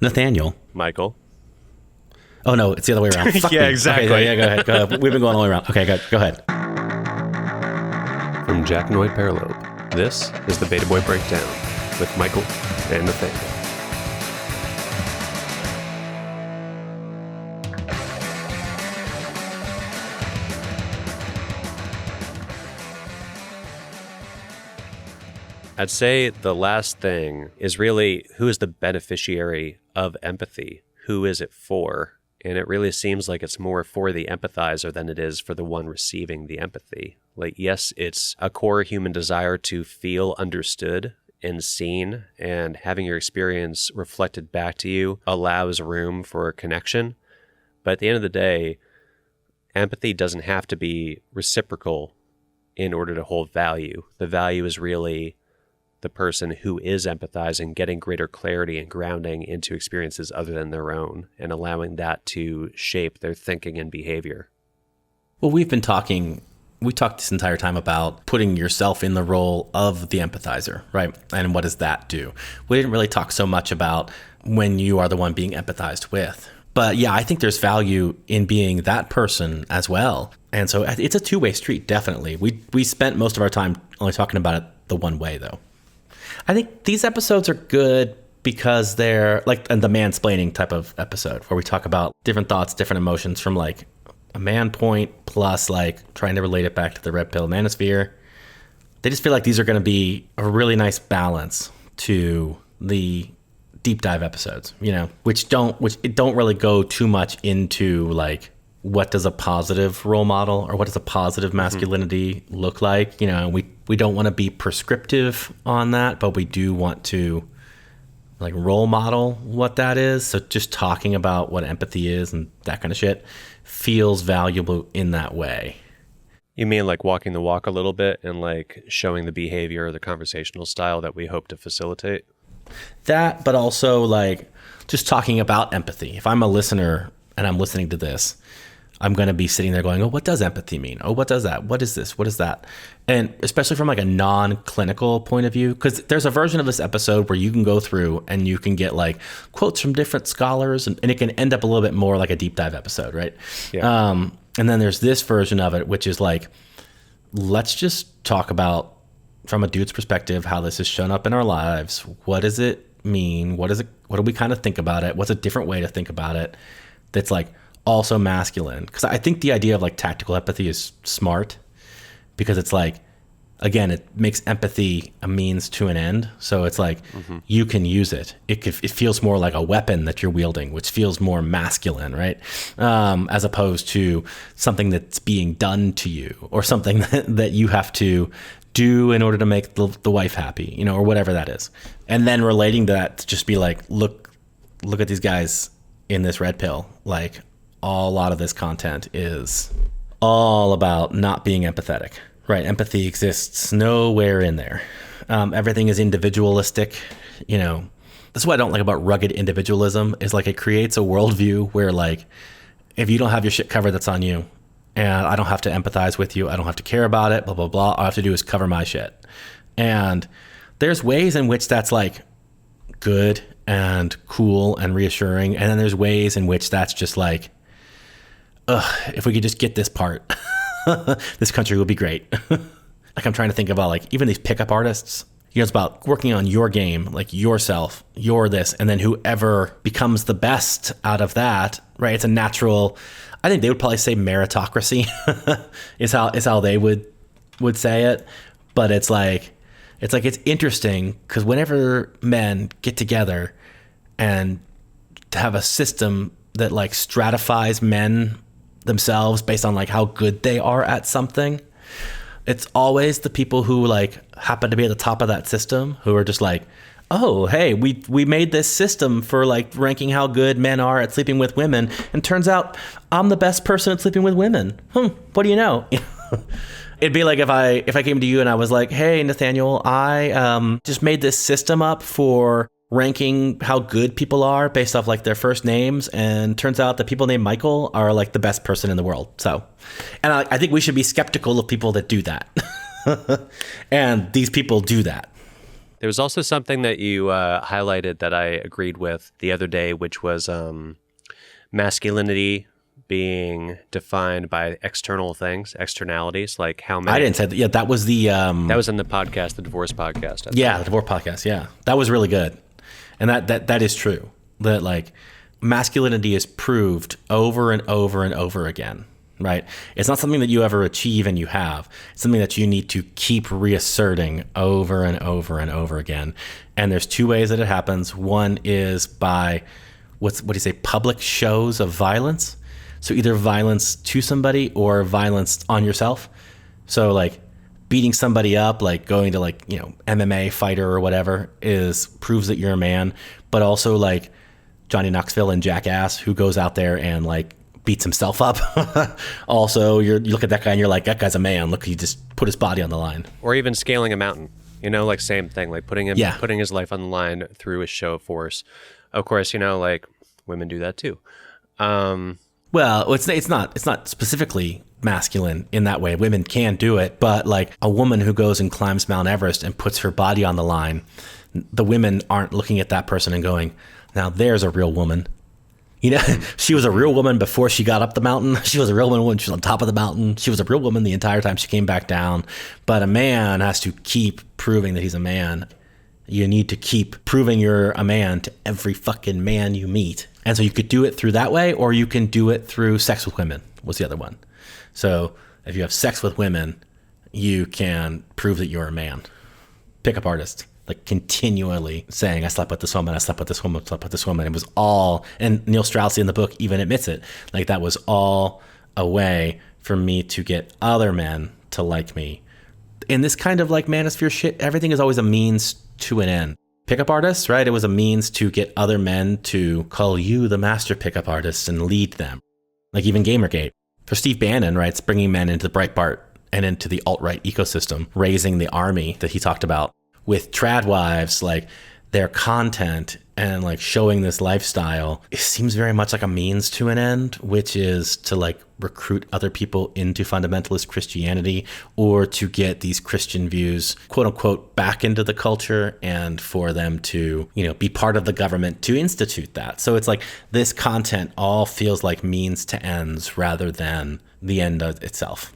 Nathaniel. Michael. Oh, no, it's the other way around. Fuck Yeah, me. exactly. Okay, yeah, go ahead. We've been going all the way around. Okay, go ahead. From Jackanoid Paralobe, this is the Beta Boi Breakdown with Michael and Nathaniel. I'd say the last thing is really who is the beneficiary of empathy? Who is it for? And it really seems like it's more for the empathizer than it is for the one receiving the empathy. Like, yes, it's a core human desire to feel understood and seen, and having your experience reflected back to you allows room for connection. But at the end of the day, empathy doesn't have to be reciprocal in order to hold value. The value is really the person who is empathizing getting greater clarity and grounding into experiences other than their own and allowing that to shape their thinking and behavior. Well, we talked this entire time about putting yourself in the role of the empathizer, right? And what does that do? We didn't really talk so much about when you are the one being empathized with. But yeah, I think there's value in being that person as well. And so it's a two-way street, definitely. We spent most of our time only talking about it the one way, though. I think these episodes are good because they're like the mansplaining type of episode where we talk about different thoughts, different emotions from like a man point plus like trying to relate it back to the red pill manosphere. They just feel like these are going to be a really nice balance to the deep dive episodes, which don't really go too much into like what does a positive role model or what does a positive masculinity look like? We don't want to be prescriptive on that, but we do want to like role model what that is. So just talking about what empathy is and that kind of shit feels valuable in that way. You mean like walking the walk a little bit and like showing the behavior or the conversational style that we hope to facilitate? That, but also like just talking about empathy. If I'm a listener and I'm listening to this, I'm going to be sitting there going, oh, what does empathy mean? Oh, what does that? What is this? What is that? And especially from like a non-clinical point of view, because there's a version of this episode where you can go through and you can get like quotes from different scholars and it can end up a little bit more like a deep dive episode, right? Yeah. And then there's this version of it, which is like, let's just talk about from a dude's perspective, how this has shown up in our lives. What does it mean? What do we kind of think about it? What's a different way to think about it that's like also masculine? Because I think the idea of like tactical empathy is smart because it's like, again, it makes empathy a means to an end. So it's like you can use it. It feels more like a weapon that you're wielding, which feels more masculine, right? As opposed to something that's being done to you or something that you have to do in order to make the wife happy, or whatever that is. And then relating to that to just be like, look at these guys in this red pill. Like, a lot of this content is all about not being empathetic, right? Empathy exists nowhere in there. Everything is individualistic. That's what I don't like about rugged individualism is like it creates a worldview where like, if you don't have your shit covered, that's on you. And I don't have to empathize with you. I don't have to care about it, blah, blah, blah. All I have to do is cover my shit. And there's ways in which that's like good and cool and reassuring. And then there's ways in which that's just like, if we could just get this part, this country would be great. Like I'm trying to think about like even these pickup artists, it's about working on your game, like yourself, you're this, and then whoever becomes the best out of that, right? It's a natural, I think they would probably say meritocracy is how they would say it. But it's interesting because whenever men get together and to have a system that like stratifies men themselves based on like how good they are at something, it's always the people who like happen to be at the top of that system who are just like, oh, hey, we made this system for like ranking how good men are at sleeping with women, and turns out I'm the best person at sleeping with women. What do you know? It'd be like if I came to you and I was like, hey, Nathaniel, I just made this system up for ranking how good people are based off like their first names, and turns out that people named Michael are like the best person in the world. So, and I think we should be skeptical of people that do that. And these people do that. There was also something that you highlighted that I agreed with the other day, which was masculinity being defined by external things, externalities, like how many. I didn't say that. Yeah, that was the That was in the podcast, the divorce podcast. Yeah, the divorce podcast. Yeah, that was really good, and that is true. That like masculinity is proved over and over and over again. Right? It's not something that you ever achieve and you have. It's something that you need to keep reasserting over and over and over again. And there's two ways that it happens. One is by what do you say? Public shows of violence. So either violence to somebody or violence on yourself. So like beating somebody up, like going to like, MMA fighter or whatever proves that you're a man, but also like Johnny Knoxville and Jackass, who goes out there and like beats himself up. Also, you look at that guy and you're like, that guy's a man. Look, he just put his body on the line. Or even scaling a mountain, like same thing, like putting his life on the line through a show of force. Of course, like women do that too. Well, it's not specifically masculine in that way. Women can do it, but like a woman who goes and climbs Mount Everest and puts her body on the line, the women aren't looking at that person and going, now there's a real woman. She was a real woman before she got up the mountain. She was a real woman when she was on top of the mountain. She was a real woman the entire time she came back down. But a man has to keep proving that he's a man. You need to keep proving you're a man to every fucking man you meet. And so you could do it through that way, or you can do it through sex with women, was the other one. So if you have sex with women, you can prove that you're a man. Pickup artist. Like continually saying, I slept with this woman, I slept with this woman, I slept with this woman. It was all, and Neil Strauss in the book even admits it, like that was all a way for me to get other men to like me. In this kind of like manosphere shit, everything is always a means to an end. Pickup artists, right? It was a means to get other men to call you the master pickup artist and lead them. Like even Gamergate. For Steve Bannon, right? It's bringing men into the Breitbart and into the alt-right ecosystem, raising the army that he talked about. With trad wives, like their content and like showing this lifestyle, it seems very much like a means to an end, which is to like recruit other people into fundamentalist Christianity or to get these Christian views, quote unquote, back into the culture and for them to, be part of the government to institute that. So it's like this content all feels like means to ends rather than the end itself.